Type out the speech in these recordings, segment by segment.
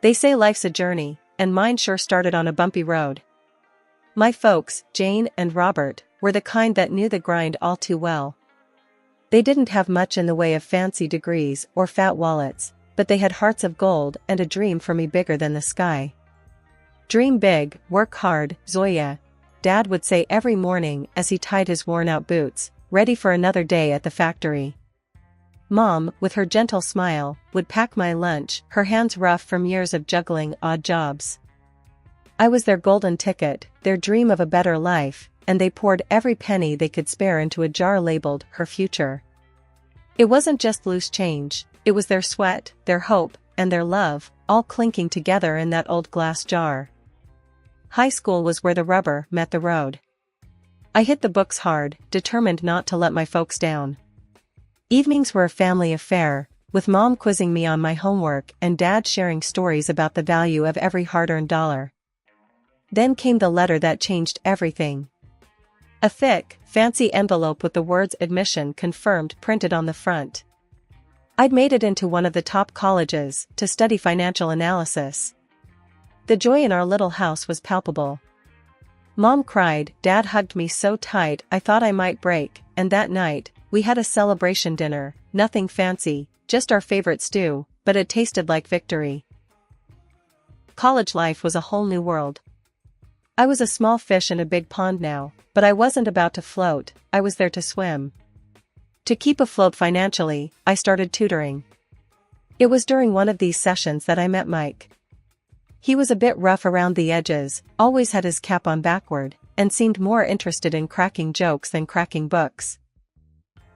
They say life's a journey, and mine sure started on a bumpy road. My folks, Jane and Robert, were the kind that knew the grind all too well. They didn't have much in the way of fancy degrees or fat wallets, but they had hearts of gold and a dream for me bigger than the sky. Dream big, work hard, Zoya, Dad would say every morning as he tied his worn-out boots, ready for another day at the factory. Mom, with her gentle smile, would pack my lunch, her hands rough from years of juggling odd jobs. I was their golden ticket, their dream of a better life, and they poured every penny they could spare into a jar labeled her future. It wasn't just loose change, it was their sweat, their hope, and their love, all clinking together in that old glass jar. High school was where the rubber met the road. I hit the books hard, determined not to let my folks down. Evenings were a family affair, with Mom quizzing me on my homework and Dad sharing stories about the value of every hard-earned dollar. Then came the letter that changed everything. A thick, fancy envelope with the words admission confirmed printed on the front. I'd made it into one of the top colleges to study financial analysis. The joy in our little house was palpable. Mom cried, Dad hugged me so tight I thought I might break, and that night, we had a celebration dinner, nothing fancy, just our favorite stew, but it tasted like victory. College life was a whole new world. I was a small fish in a big pond now, but I wasn't about to float, I was there to swim. To keep afloat financially, I started tutoring. It was during one of these sessions that I met Mike. He was a bit rough around the edges, always had his cap on backward, and seemed more interested in cracking jokes than cracking books.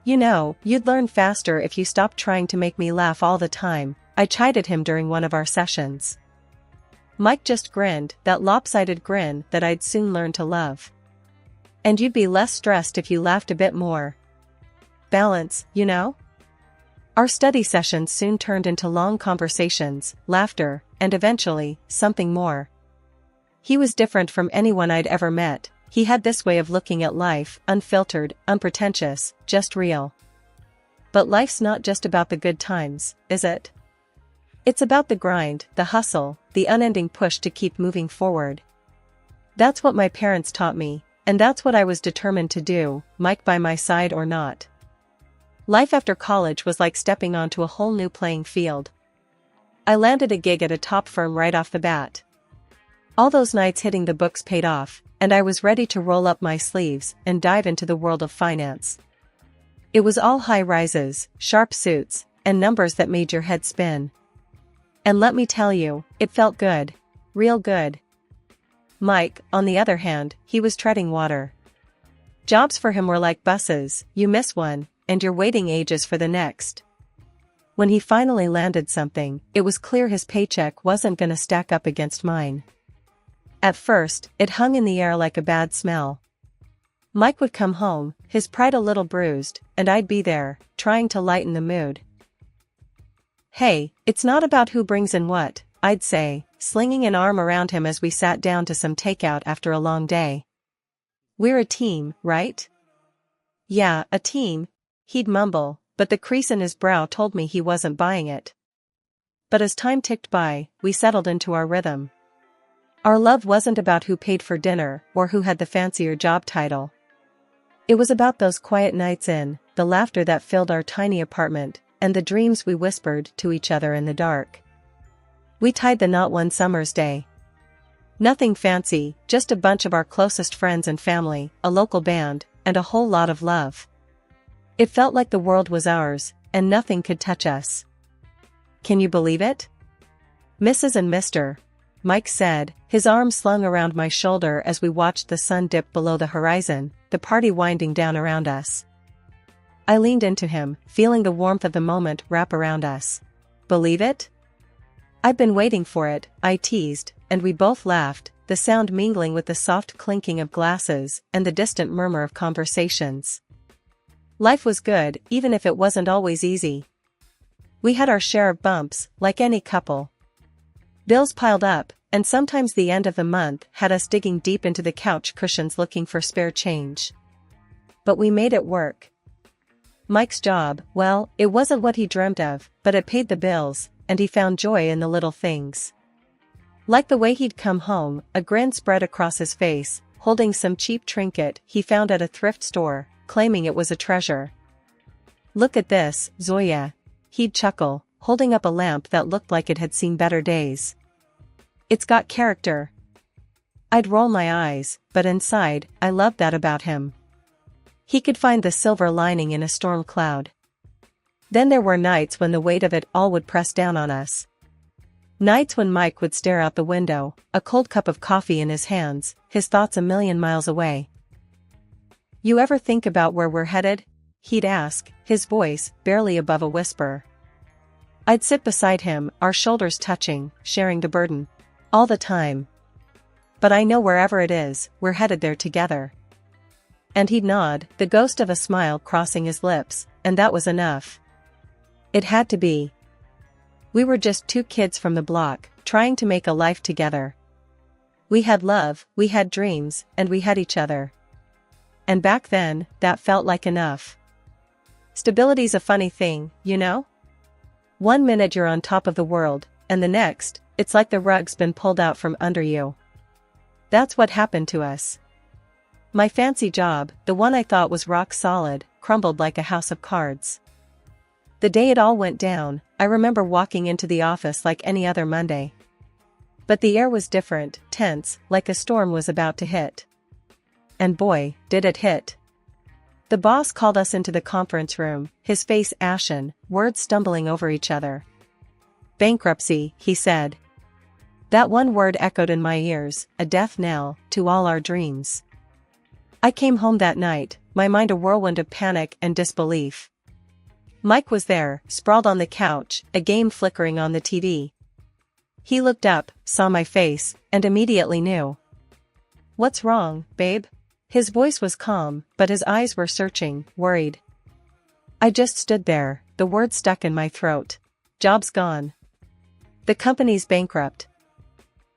You know, you'd learn faster if you stopped trying to make me laugh all the time, I chided him during one of our sessions. Mike just grinned, that lopsided grin that I'd soon learn to love. And you'd be less stressed if you laughed a bit more. Balance, you know? Our study sessions soon turned into long conversations, laughter, and eventually, something more. He was different from anyone I'd ever met, he had this way of looking at life, unfiltered, unpretentious, just real. But life's not just about the good times, is it? It's about the grind, the hustle, the unending push to keep moving forward. That's what my parents taught me, and that's what I was determined to do, Mike by my side or not. Life after college was like stepping onto a whole new playing field. I landed a gig at a top firm right off the bat. All those nights hitting the books paid off, and I was ready to roll up my sleeves and dive into the world of finance. It was all high rises, sharp suits, and numbers that made your head spin. And let me tell you, it felt good. Real good. Mike, on the other hand, he was treading water. Jobs for him were like buses, you miss one, and you're waiting ages for the next. When he finally landed something, it was clear his paycheck wasn't gonna stack up against mine. At first, it hung in the air like a bad smell. Mike would come home, his pride a little bruised, and I'd be there, trying to lighten the mood. Hey, it's not about who brings in what, I'd say, slinging an arm around him as we sat down to some takeout after a long day. We're a team, right? Yeah, a team, he'd mumble, but the crease in his brow told me he wasn't buying it. But as time ticked by, we settled into our rhythm. Our love wasn't about who paid for dinner or who had the fancier job title. It was about those quiet nights in, the laughter that filled our tiny apartment, and the dreams we whispered to each other in the dark. We tied the knot one summer's day. Nothing fancy, just a bunch of our closest friends and family, a local band, and a whole lot of love. It felt like the world was ours, and nothing could touch us. Can you believe it? Mrs. and Mr., Mike said, his arm slung around my shoulder as we watched the sun dip below the horizon, the party winding down around us. I leaned into him, feeling the warmth of the moment wrap around us. Believe it? I've been waiting for it, I teased, and we both laughed, the sound mingling with the soft clinking of glasses and the distant murmur of conversations. Life was good, even if it wasn't always easy. We had our share of bumps, like any couple. Bills piled up, and sometimes the end of the month had us digging deep into the couch cushions looking for spare change. But we made it work. Mike's job, well, it wasn't what he dreamt of, but it paid the bills, and he found joy in the little things. Like the way he'd come home, a grin spread across his face, holding some cheap trinket he found at a thrift store, claiming it was a treasure. "Look at this, Zoya," he'd chuckle, holding up a lamp that looked like it had seen better days. "It's got character." I'd roll my eyes, but inside, I loved that about him. He could find the silver lining in a storm cloud. Then there were nights when the weight of it all would press down on us. Nights when Mike would stare out the window, a cold cup of coffee in his hands, his thoughts a million miles away. "You ever think about where we're headed?" he'd ask, his voice barely above a whisper. I'd sit beside him, our shoulders touching, sharing the burden. "All the time. But I know wherever it is, we're headed there together." And he'd nod, the ghost of a smile crossing his lips, and that was enough. It had to be. We were just two kids from the block, trying to make a life together. We had love, we had dreams, and we had each other. And back then, that felt like enough. Stability's a funny thing, you know? One minute you're on top of the world, and the next, it's like the rug's been pulled out from under you. That's what happened to us. My fancy job, the one I thought was rock solid, crumbled like a house of cards. The day it all went down, I remember walking into the office like any other Monday. But the air was different, tense, like a storm was about to hit. And boy, did it hit. The boss called us into the conference room, his face ashen, words stumbling over each other. "Bankruptcy," he said. That one word echoed in my ears, a death knell to all our dreams. I came home that night, my mind a whirlwind of panic and disbelief. Mike was there, sprawled on the couch, a game flickering on the TV. He looked up, saw my face, and immediately knew. "What's wrong, babe?" His voice was calm, but his eyes were searching, worried. I just stood there, the words stuck in my throat. "Job's gone. The company's bankrupt."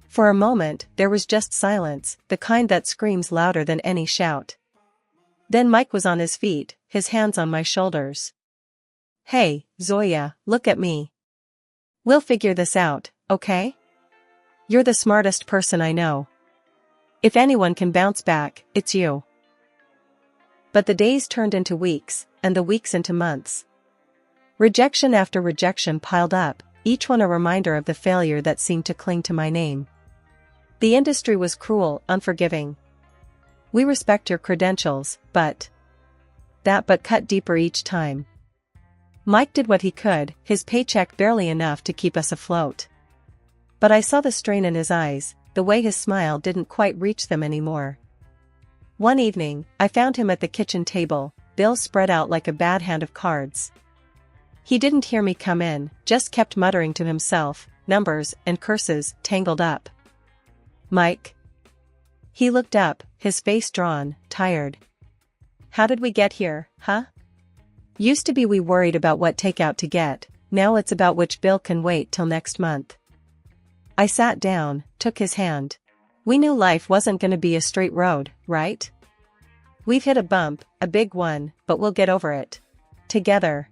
For a moment, there was just silence, the kind that screams louder than any shout. Then Mike was on his feet, his hands on my shoulders. "Hey, Zoya, look at me. We'll figure this out, okay? You're the smartest person I know. If anyone can bounce back, it's you." But the days turned into weeks, and the weeks into months. Rejection after rejection piled up, each one a reminder of the failure that seemed to cling to my name. The industry was cruel, unforgiving. "We respect your credentials, but..." That but cut deeper each time. Mike did what he could, his paycheck barely enough to keep us afloat. But I saw the strain in his eyes, the way his smile didn't quite reach them anymore. One evening, I found him at the kitchen table, bills spread out like a bad hand of cards. He didn't hear me come in, just kept muttering to himself, numbers and curses tangled up. "Mike?" He looked up, his face drawn, tired. "How did we get here, huh? Used to be we worried about what takeout to get, now it's about which bill can wait till next month." I sat down, took his hand. "We knew life wasn't gonna be a straight road, right? We've hit a bump, a big one, but we'll get over it. Together."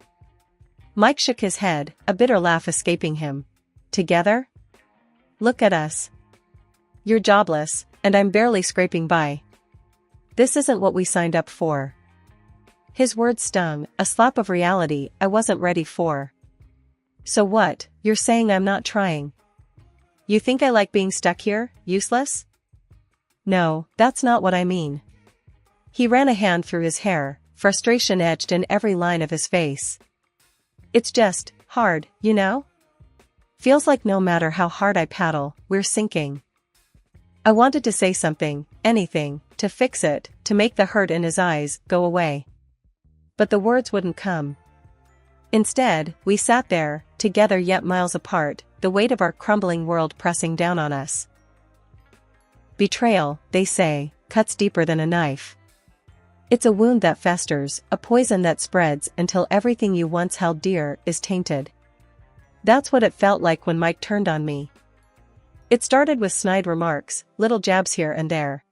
Mike shook his head, a bitter laugh escaping him. "Together? Look at us. You're jobless, and I'm barely scraping by. This isn't what we signed up for." His words stung, a slap of reality I wasn't ready for. "So what, you're saying I'm not trying? You think I like being stuck here, useless?" "No, that's not what I mean." He ran a hand through his hair, frustration etched in every line of his face. "It's just hard, you know? Feels like no matter how hard I paddle, we're sinking." I wanted to say something, anything, to fix it, to make the hurt in his eyes go away. But the words wouldn't come. Instead, we sat there, together yet miles apart, the weight of our crumbling world pressing down on us. Betrayal, they say, cuts deeper than a knife. It's a wound that festers, a poison that spreads until everything you once held dear is tainted. That's what it felt like when Mike turned on me. It started with snide remarks, little jabs here and there.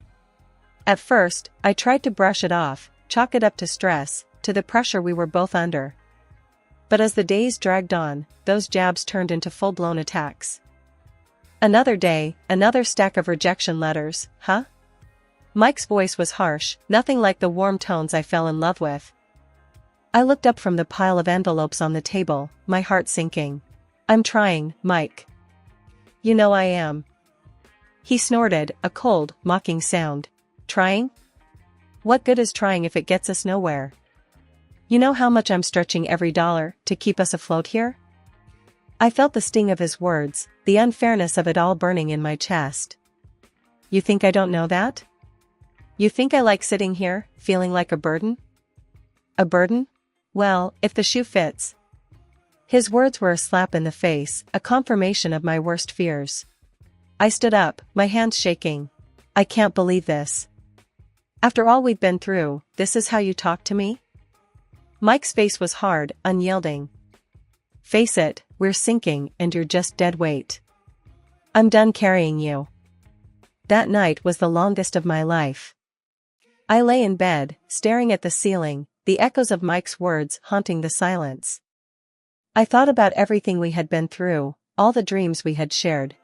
At first, I tried to brush it off, chalk it up to stress, to the pressure we were both under. But as the days dragged on, those jabs turned into full-blown attacks. Another day, another stack of rejection letters, huh? Mike's voice was harsh, nothing like the warm tones I fell in love with. I looked up from the pile of envelopes on the table, my heart sinking. I'm trying, Mike. You know I am. He snorted, a cold, mocking sound. Trying? What good is trying if it gets us nowhere? You know how much I'm stretching every dollar to keep us afloat here? I felt the sting of his words, the unfairness of it all burning in my chest. You think I don't know that? You think I like sitting here, feeling like a burden? A burden? Well, if the shoe fits. His words were a slap in the face, a confirmation of my worst fears. I stood up, my hands shaking. I can't believe this. After all we've been through, this is how you talk to me? Mike's face was hard, unyielding. Face it, we're sinking and you're just dead weight. I'm done carrying you. That night was the longest of my life. I lay in bed, staring at the ceiling, the echoes of Mike's words haunting the silence. I thought about everything we had been through, all the dreams we had shared.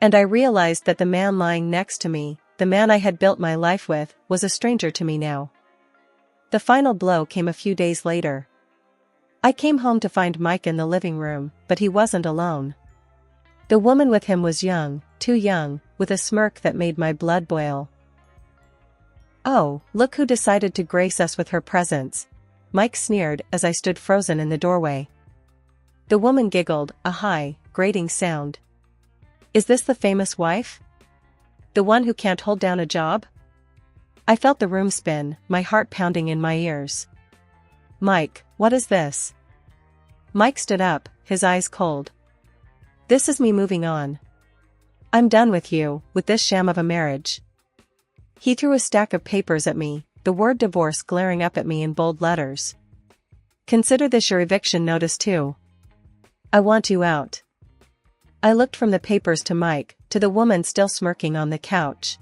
And I realized that the man lying next to me, the man I had built my life with, was a stranger to me now. The final blow came a few days later. I came home to find Mike in the living room, but he wasn't alone. The woman with him was young, too young, with a smirk that made my blood boil. Oh, look who decided to grace us with her presence, Mike sneered as I stood frozen in the doorway. The woman giggled, a high, grating sound. Is this the famous wife? The one who can't hold down a job? I felt the room spin, my heart pounding in my ears. Mike, what is this? Mike stood up, his eyes cold. This is me moving on. I'm done with you, with this sham of a marriage. He threw a stack of papers at me, the word divorce glaring up at me in bold letters. Consider this your eviction notice too. I want you out. I looked from the papers to Mike, to the woman still smirking on the couch.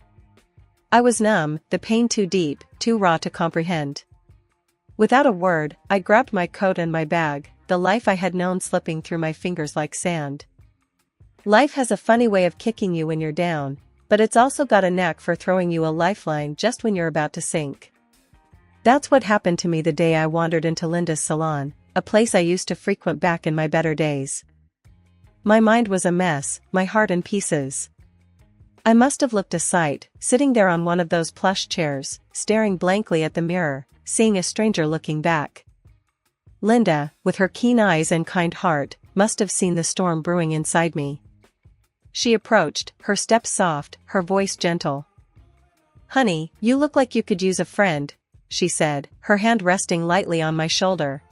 I was numb, the pain too deep, too raw to comprehend. Without a word, I grabbed my coat and my bag, the life I had known slipping through my fingers like sand. Life has a funny way of kicking you when you're down, but it's also got a knack for throwing you a lifeline just when you're about to sink. That's what happened to me the day I wandered into Linda's salon, a place I used to frequent back in my better days. My mind was a mess, my heart in pieces. I must have looked a sight, sitting there on one of those plush chairs, staring blankly at the mirror, seeing a stranger looking back. Linda, with her keen eyes and kind heart, must have seen the storm brewing inside me. She approached, her step soft, her voice gentle. Honey, you look like you could use a friend, she said, her hand resting lightly on my shoulder.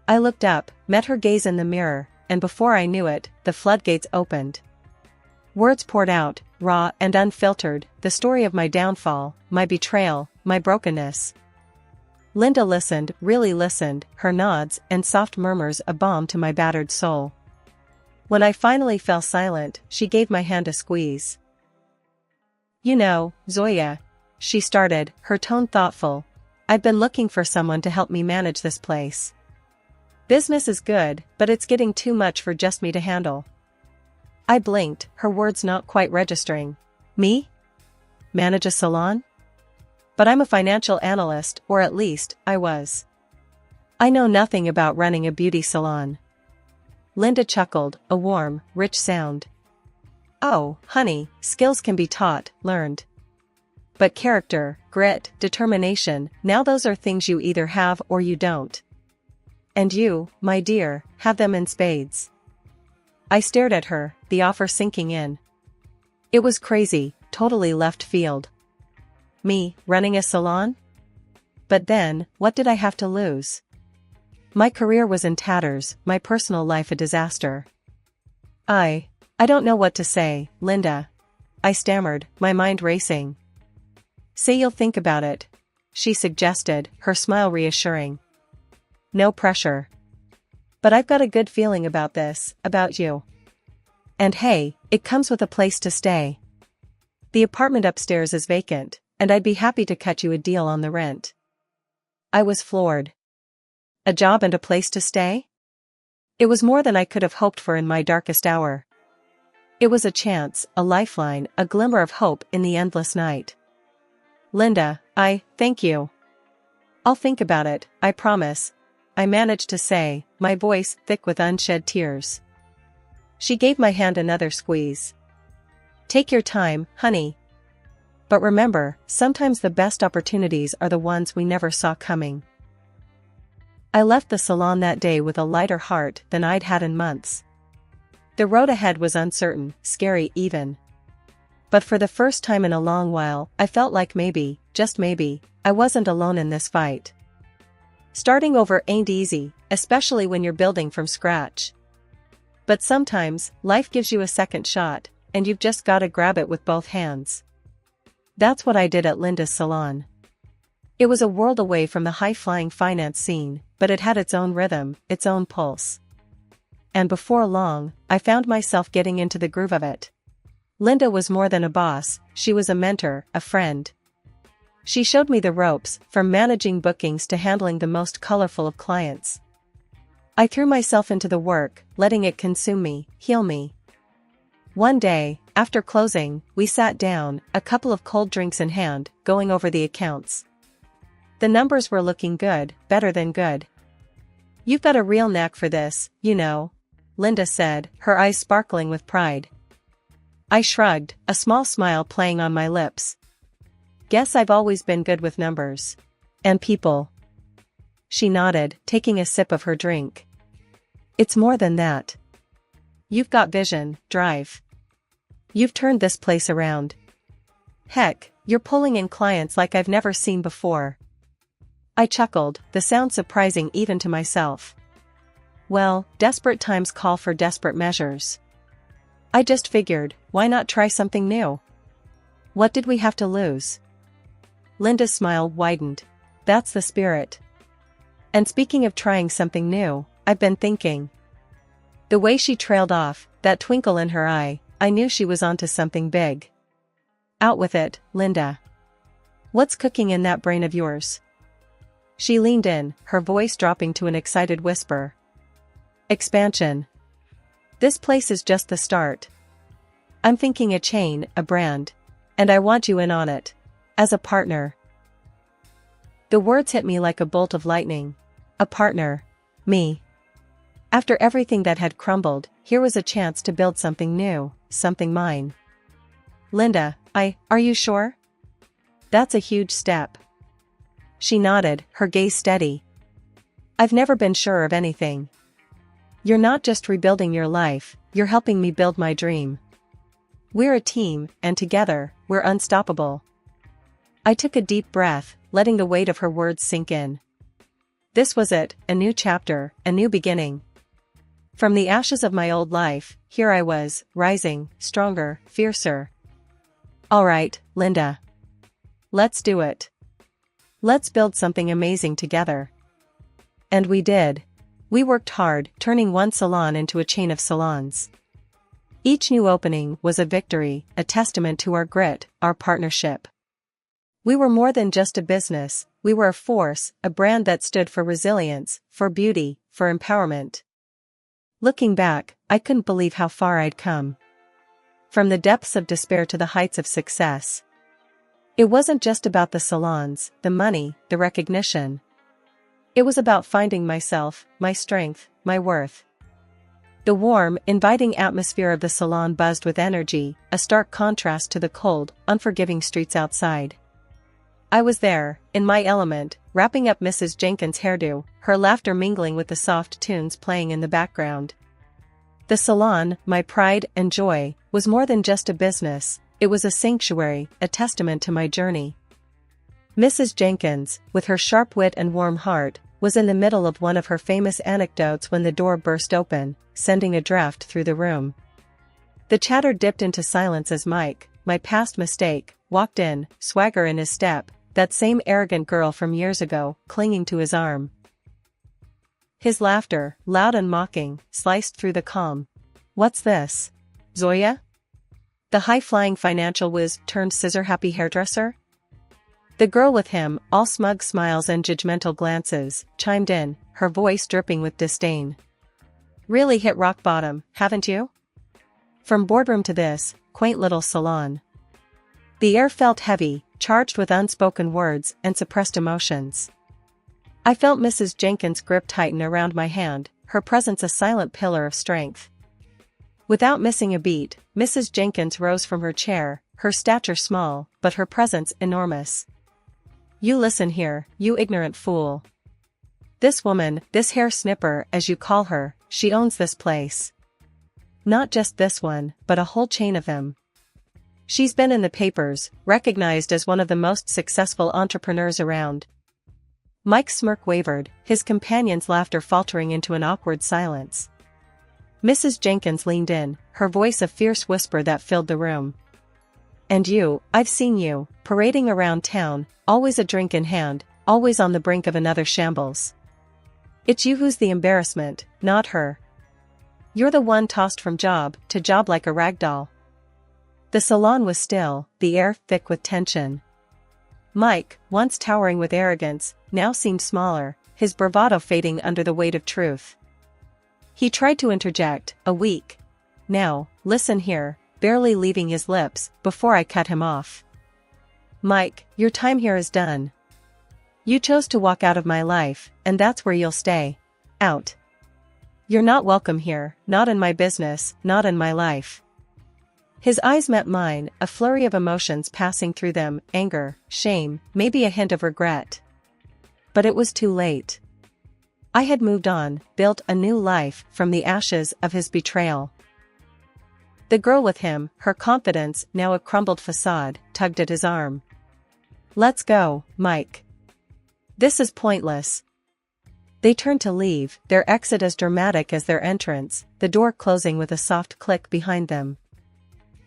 I looked up, met her gaze in the mirror, and before I knew it, the floodgates opened. Words poured out, raw and unfiltered, the story of my downfall, my betrayal, my brokenness. Linda listened, really listened, her nods and soft murmurs a balm to my battered soul. When I finally fell silent, she gave my hand a squeeze. You know, Zoya, she started, her tone thoughtful, I've been looking for someone to help me manage this place. Business is good, but it's getting too much for just me to handle. I blinked, her words not quite registering. Me? Manage a salon? But I'm a financial analyst, or at least, I was. I know nothing about running a beauty salon. Linda chuckled, a warm, rich sound. Oh, honey, skills can be taught, learned. But character, grit, determination, now those are things you either have or you don't. And you, my dear, have them in spades. I stared at her, the offer sinking in. It was crazy, totally left field. Me, running a salon? But then, what did I have to lose? My career was in tatters, my personal life a disaster. I don't know what to say, Linda. I stammered, my mind racing. Say you'll think about it, she suggested, her smile reassuring. No pressure. But I've got a good feeling about this, about you. And hey, it comes with a place to stay. The apartment upstairs is vacant, and I'd be happy to cut you a deal on the rent. I was floored. A job and a place to stay? It was more than I could have hoped for in my darkest hour. It was a chance, a lifeline, a glimmer of hope in the endless night. Linda, thank you. I'll think about it, I promise, I managed to say, my voice thick with unshed tears. She gave my hand another squeeze. Take your time, honey. But remember, sometimes the best opportunities are the ones we never saw coming. I left the salon that day with a lighter heart than I'd had in months. The road ahead was uncertain, scary even. But for the first time in a long while, I felt like maybe, just maybe, I wasn't alone in this fight. Starting over ain't easy, especially when you're building from scratch. But sometimes, life gives you a second shot, and you've just gotta grab it with both hands. That's what I did at Linda's salon. It was a world away from the high-flying finance scene, but it had its own rhythm, its own pulse. And before long, I found myself getting into the groove of it. Linda was more than a boss, she was a mentor, a friend. She showed me the ropes, from managing bookings to handling the most colorful of clients. I threw myself into the work, letting it consume me, heal me. One day, after closing, we sat down, a couple of cold drinks in hand, going over the accounts. The numbers were looking good, better than good. You've got a real knack for this, you know, Linda said, her eyes sparkling with pride. I shrugged, a small smile playing on my lips. Guess I've always been good with numbers. And people. She nodded, taking a sip of her drink. It's more than that. You've got vision, drive. You've turned this place around. Heck, you're pulling in clients like I've never seen before. I chuckled, the sound surprising even to myself. Well, desperate times call for desperate measures. I just figured, why not try something new? What did we have to lose? Linda's smile widened. That's the spirit. And speaking of trying something new, I've been thinking. The way she trailed off, that twinkle in her eye, I knew she was onto something big. Out with it, Linda. What's cooking in that brain of yours? She leaned in, her voice dropping to an excited whisper. Expansion. This place is just the start. I'm thinking a chain, a brand. And I want you in on it. As a partner. The words hit me like a bolt of lightning. A partner. Me. After everything that had crumbled, here was a chance to build something new, something mine. Linda, are you sure? That's a huge step. She nodded, her gaze steady. I've never been sure of anything. You're not just rebuilding your life, you're helping me build my dream. We're a team, and together, we're unstoppable. I took a deep breath, letting the weight of her words sink in. This was it, a new chapter, a new beginning. From the ashes of my old life, here I was, rising, stronger, fiercer. All right, Linda. Let's do it. Let's build something amazing together. And we did. We worked hard, turning one salon into a chain of salons. Each new opening was a victory, a testament to our grit, our partnership. We were more than just a business, we were a force, a brand that stood for resilience, for beauty, for empowerment. Looking back, I couldn't believe how far I'd come. From the depths of despair to the heights of success. It wasn't just about the salons, the money, the recognition. It was about finding myself, my strength, my worth. The warm, inviting atmosphere of the salon buzzed with energy, a stark contrast to the cold, unforgiving streets outside. I was there, in my element, wrapping up Mrs. Jenkins' hairdo, her laughter mingling with the soft tunes playing in the background. The salon, my pride and joy, was more than just a business, it was a sanctuary, a testament to my journey. Mrs. Jenkins, with her sharp wit and warm heart, was in the middle of one of her famous anecdotes when the door burst open, sending a draft through the room. The chatter dipped into silence as Mike, my past mistake, walked in, swagger in his step, that same arrogant girl from years ago, clinging to his arm. His laughter, loud and mocking, sliced through the calm. What's this? Zoya? The high-flying financial whiz turned scissor-happy hairdresser? The girl with him, all smug smiles and judgmental glances, chimed in, her voice dripping with disdain. Really hit rock bottom, haven't you? From boardroom to this quaint little salon. The air felt heavy, charged with unspoken words and suppressed emotions. I felt Mrs. Jenkins' grip tighten around my hand, her presence a silent pillar of strength. Without missing a beat, Mrs. Jenkins rose from her chair, her stature small, but her presence enormous. "You listen here, you ignorant fool. This woman, this hair snipper as you call her, she owns this place. Not just this one, but a whole chain of them. She's been in the papers, recognized as one of the most successful entrepreneurs around." Mike's smirk wavered, his companion's laughter faltering into an awkward silence. Mrs. Jenkins leaned in, her voice a fierce whisper that filled the room. "And you, I've seen you, parading around town, always a drink in hand, always on the brink of another shambles. It's you who's the embarrassment, not her. You're the one tossed from job to job like a rag doll." The salon was still, the air thick with tension. Mike, once towering with arrogance, now seemed smaller, his bravado fading under the weight of truth. He tried to interject, a weak "Now, listen here," barely leaving his lips, before I cut him off. "Mike, your time here is done. You chose to walk out of my life, and that's where you'll stay. Out. You're not welcome here, not in my business, not in my life." His eyes met mine, a flurry of emotions passing through them, anger, shame, maybe a hint of regret. But it was too late. I had moved on, built a new life from the ashes of his betrayal. The girl with him, her confidence now a crumbled facade, tugged at his arm. "Let's go, Mike. This is pointless." They turned to leave, their exit as dramatic as their entrance, the door closing with a soft click behind them.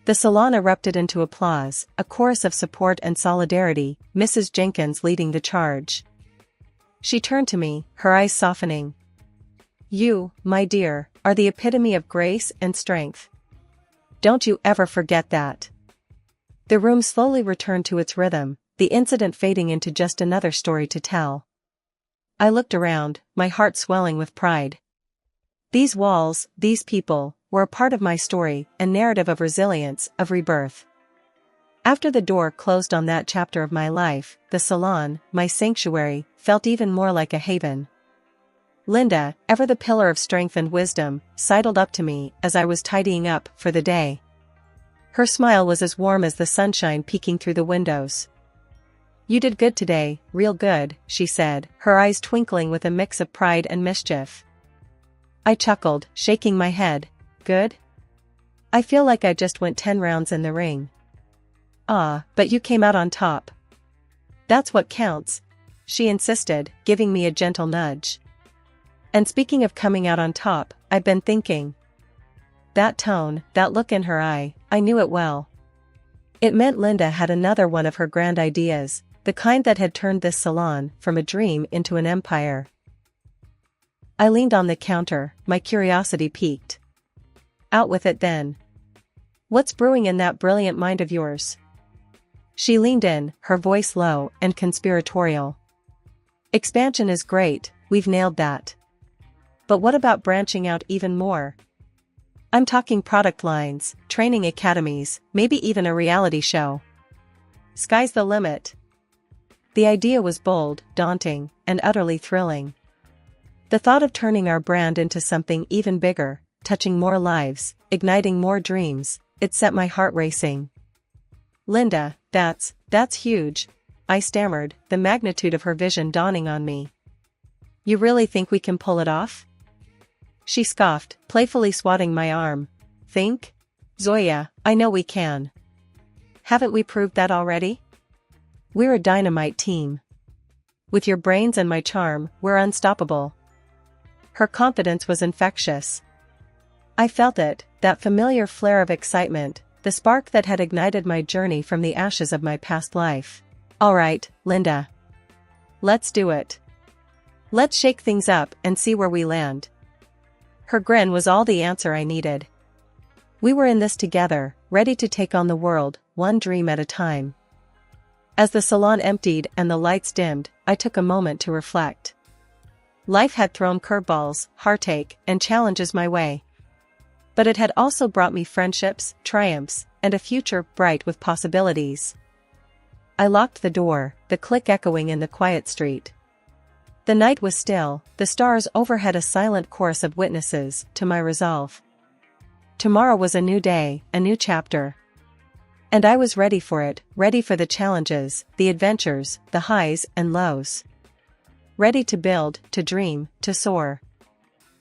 The salon erupted into applause, a chorus of support and solidarity, Mrs. Jenkins leading the charge. She turned to me, her eyes softening. "You, my dear, are the epitome of grace and strength. Don't you ever forget that." The room slowly returned to its rhythm, the incident fading into just another story to tell. I looked around, my heart swelling with pride. These walls, these people, were a part of my story, a narrative of resilience, of rebirth. After the door closed on that chapter of my life, the salon, my sanctuary, felt even more like a haven. Linda, ever the pillar of strength and wisdom, sidled up to me as I was tidying up for the day. Her smile was as warm as the sunshine peeking through the windows. "You did good today, real good," she said, her eyes twinkling with a mix of pride and mischief. I chuckled, shaking my head. "Good? I feel like I just went 10 rounds in the ring." "Ah, but you came out on top. That's what counts," she insisted, giving me a gentle nudge. "And speaking of coming out on top, I've been thinking." That tone, that look in her eye, I knew it well. It meant Linda had another one of her grand ideas, the kind that had turned this salon from a dream into an empire. I leaned on the counter, my curiosity piqued. "Out with it then. What's brewing in that brilliant mind of yours?" She leaned in, her voice low and conspiratorial. "Expansion is great, we've nailed that. But what about branching out even more? I'm talking product lines, training academies, maybe even a reality show. Sky's the limit." The idea was bold, daunting, and utterly thrilling. The thought of turning our brand into something even bigger, touching more lives, igniting more dreams, it set my heart racing. "Linda, that's huge," I stammered, the magnitude of her vision dawning on me. "You really think we can pull it off?" She scoffed, playfully swatting my arm. "Think? Zoya, I know we can. Haven't we proved that already? We're a dynamite team. With your brains and my charm, we're unstoppable." Her confidence was infectious. I felt it, that familiar flare of excitement, the spark that had ignited my journey from the ashes of my past life. "All right, Linda. Let's do it. Let's shake things up and see where we land." Her grin was all the answer I needed. We were in this together, ready to take on the world, one dream at a time. As the salon emptied and the lights dimmed, I took a moment to reflect. Life had thrown curveballs, heartache, and challenges my way. But it had also brought me friendships, triumphs, and a future bright with possibilities. I locked the door, the click echoing in the quiet street. The night was still, the stars overhead a silent chorus of witnesses to my resolve. Tomorrow was a new day, a new chapter. And I was ready for it, ready for the challenges, the adventures, the highs and lows. Ready to build, to dream, to soar.